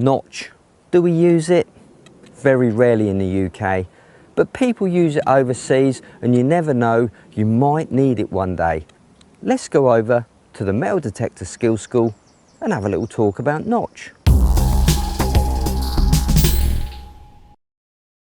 Notch. Do we use it? Very rarely in the UK, but people use it overseas and you never know, you might need it one day. Let's go over to the Metal Detector Skills School and have a little talk about Notch.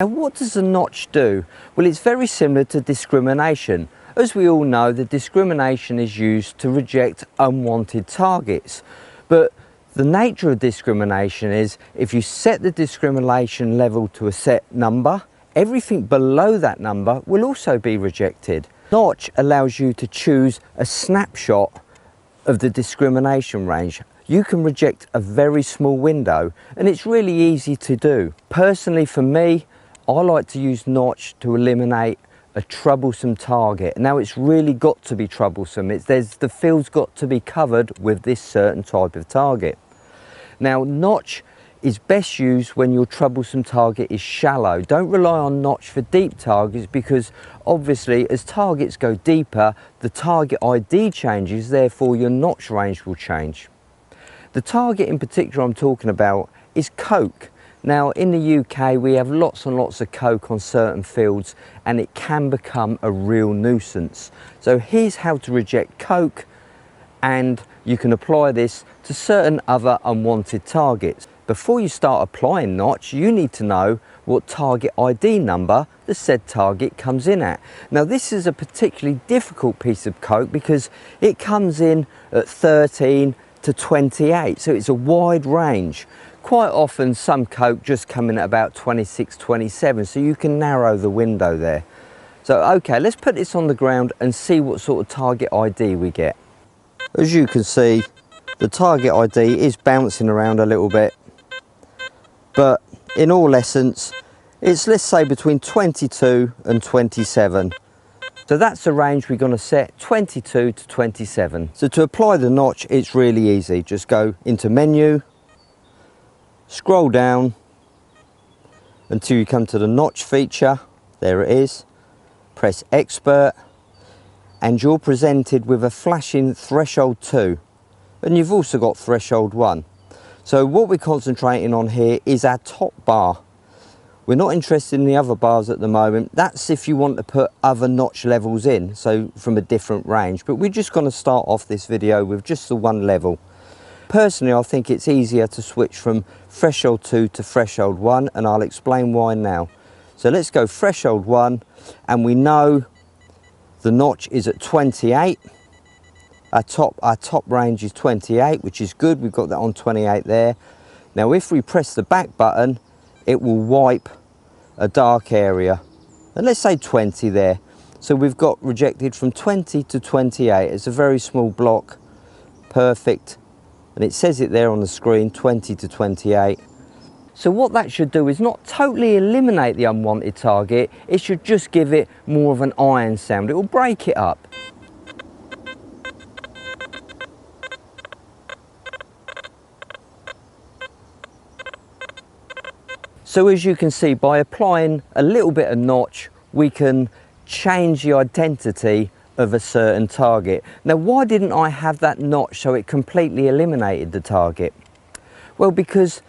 Now, what does a notch do? Well, it's very similar to discrimination. As we all know, the discrimination is used to reject unwanted targets. But the nature of discrimination is if you set the discrimination level to a set number, everything below that number will also be rejected. Notch allows you to choose a snapshot of the discrimination range. You can reject a very small window and it's really easy to do. Personally, for me, I like to use Notch to eliminate a troublesome target. Now, it's really got to be troublesome. The field's got to be covered with this certain type of target. Now, Notch is best used when your troublesome target is shallow. Don't rely on Notch for deep targets because obviously as targets go deeper, the target ID changes, therefore your Notch range will change. The target in particular I'm talking about is coke. Now, in the UK, we have lots and lots of coke on certain fields and it can become a real nuisance. So here's how to reject coke, and you can apply this to certain other unwanted targets. Before you start applying Notch, you need to know what target ID number the said target comes in at. Now, this is a particularly difficult piece of coke because it comes in at 13 to 28, so it's a wide range. Quite often some coke just come in at about 26, 27, so you can narrow the window there. So okay, let's put this on the ground and see what sort of target ID we get. As you can see, the target ID is bouncing around a little bit, but in all essence, it's, let's say, between 22 and 27. So that's the range we're going to set, 22 to 27. So to apply the Notch, it's really easy. Just go into menu, scroll down until you come to the Notch feature. There it is. Press Expert and you're presented with a flashing threshold 2, and you've also got threshold 1. So what we're concentrating on here is our top bar. We're not interested in the other bars at the moment. That's if you want to put other Notch levels in, so from a different range, but we're just going to start off this video with just the one level. Personally, I think it's easier to switch from threshold 2 to threshold 1, and I'll explain why now. So let's go threshold 1, and we know the Notch is at 28. Our top range is 28, which is good. We've got that on 28 there. Now, if we press the back button, it will wipe a dark area, and let's say 20 there. So we've got rejected from 20 to 28. It's a very small block. Perfect. And it says it there on the screen, 20 to 28. So what that should do is not totally eliminate the unwanted target, it should just give it more of an iron sound. It will break it up. So as you can see, by applying a little bit of Notch, we can change the identity of a certain target. Now, why didn't I have that Notch so it completely eliminated the target? Well, because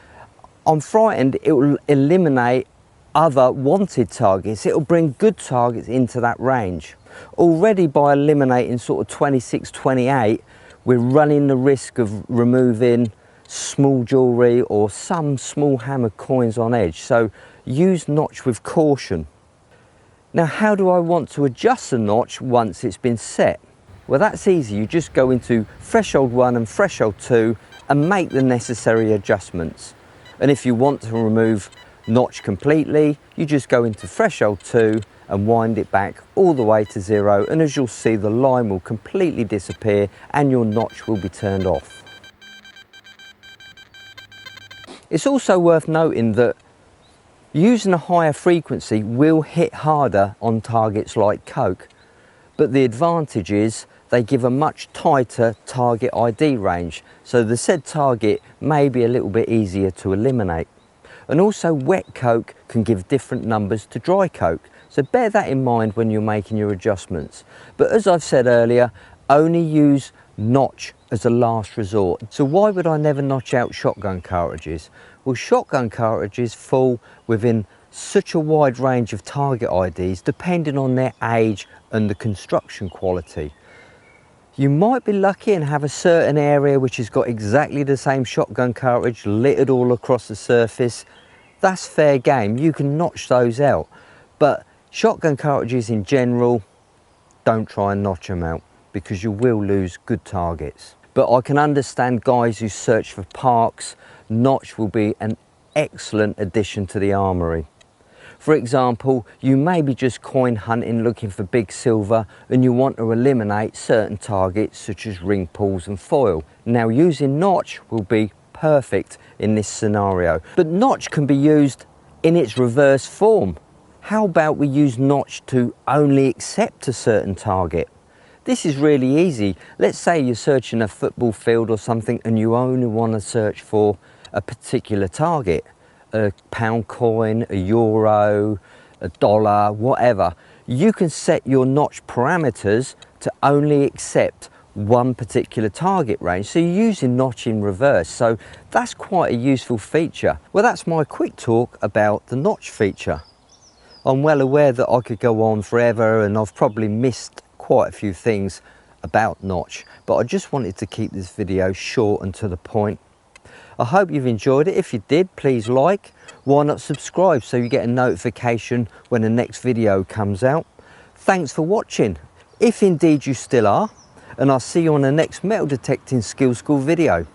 I'm frightened it will eliminate other wanted targets. It will bring good targets into that range. Already by eliminating sort of 26, 28, we're running the risk of removing small jewellery or some small hammered coins on edge. So use Notch with caution. Now, how do I want to adjust the Notch once it's been set? Well, that's easy. You just go into threshold 1 and threshold 2 and make the necessary adjustments. And if you want to remove Notch completely, you just go into threshold 2 and wind it back all the way to 0, and as you'll see, the line will completely disappear and your Notch will be turned off. It's also worth noting that using a higher frequency will hit harder on targets like coke, but the advantage is they give a much tighter target ID range, so the said target may be a little bit easier to eliminate. And also, wet coke can give different numbers to dry coke, so bear that in mind when you're making your adjustments. But as I've said earlier, only use Notch as a last resort. So why would I never notch out shotgun cartridges? Well, shotgun cartridges fall within such a wide range of target IDs depending on their age and the construction quality. You might be lucky and have a certain area which has got exactly the same shotgun cartridge littered all across the surface. That's fair game, you can notch those out. But shotgun cartridges in general, don't try and notch them out because you will lose good targets. But I can understand guys who search for parks, notch will be an excellent addition to the armoury. For example, you may be just coin hunting looking for big silver and you want to eliminate certain targets such as ring pulls and foil. Now using notch will be perfect in this scenario. But notch can be used in its reverse form. How about we use notch to only accept a certain target? This is really easy. Let's say you're searching a football field or something and you only want to search for a particular target. A pound coin, a euro, a dollar, whatever. You can set your notch parameters to only accept one particular target range. So you're using notch in reverse. So that's quite a useful feature. Well, that's my quick talk about the notch feature. I'm well aware that I could go on forever and I've probably missed quite a few things about notch, but I just wanted to keep this video short and to the point. I hope you've enjoyed it. If you did, please like. Why not subscribe so you get a notification when the next video comes out. Thanks for watching, if indeed you still are, and I'll see you on the next metal detecting skill school video.